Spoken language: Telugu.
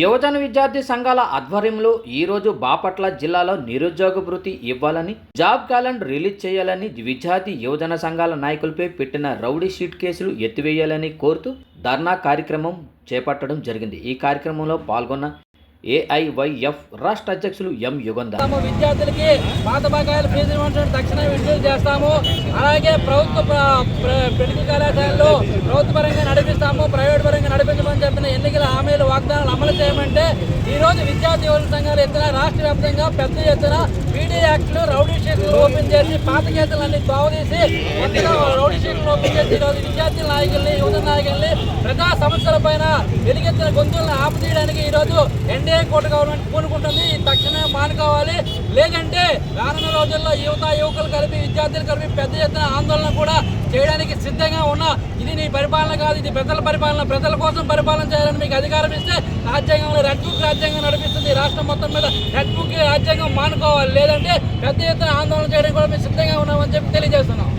యువజన విద్యార్థి సంఘాల ఆధ్వర్యంలో ఈరోజు బాపట్ల జిల్లాలో నిరుద్యోగ భృతి ఇవ్వాలని, జాబ్ క్యాలెండర్ రిలీజ్ చేయాలని, విద్యార్థి యువజన సంఘాల నాయకులపై పెట్టిన రౌడీ షీట్ కేసులు ఎత్తివేయాలని కోరుతూ ధర్నా కార్యక్రమం చేపట్టడం జరిగింది. ఈ కార్యక్రమంలో పాల్గొన్న ఏఐవైఎఫ్ రాష్ట్ర అధ్యక్షులు ఎం యుగంధర్, విద్యార్థులకి పాత బకాయిల ఫీజు రియంబర్స్మెంట్ తక్షణమే విడుదల చేస్తాము. అలాగే ప్రభుత్వ మెడికల్ కళాశాలలో ప్రభుత్వ పరంగా నడిపిస్తాము, ప్రైవేట్ పరంగా నడిపించమని చెప్పిన ఎన్నికల హామీలు వాగ్దానాలు అమలు చేయమంటే ఈరోజు విద్యార్థి యువజన సంఘాలు ఎత్తున రాష్ట్ర వ్యాప్తంగా పెద్ద ఎత్తున పీడీ యాక్ట్లు రౌడీ షీట్లు ఓపెన్ చేసి పాత కేసులన్నీ బాగుతీసి కొత్తగా రౌడీ షీట్లు ఓపెన్ చేసి ఈరోజు విద్యార్థి నాయకుల్ని యువత నాయకుల్ని ప్రజా సమస్యల పైన వెలిగెత్తిన గొంతులను ఆపుతీయడానికి ఈరోజు ఎన్డీఏ కూటమి గవర్నమెంట్ పూనుకుంటుంది. తక్షణమే మానుకోవాలి. లేదంటే రానున్న రోజుల్లో యువకులు కలిపి విద్యార్థులు కలిపి పెద్ద ఎత్తున ఆందోళన కూడా చేయడానికి సిద్ధంగా ఉన్నా. ఇది నీ పరిపాలన కాదు, ఇది ప్రజల పరిపాలన. ప్రజల కోసం పరిపాలన చేయాలని మీకు అధికారం ఇస్తే రాజ్యాంగంలో రెడ్ బుక్ రాజ్యాంగం నడిపిస్తుంది. రాష్ట్రం మొత్తం మీద రెడ్ బుక్ రాజ్యాంగం మానుకోవాలి. లేదంటే పెద్ద ఎత్తున ఆందోళన చేయడానికి కూడా మేము సిద్ధంగా ఉన్నామని చెప్పి తెలియజేస్తున్నాం.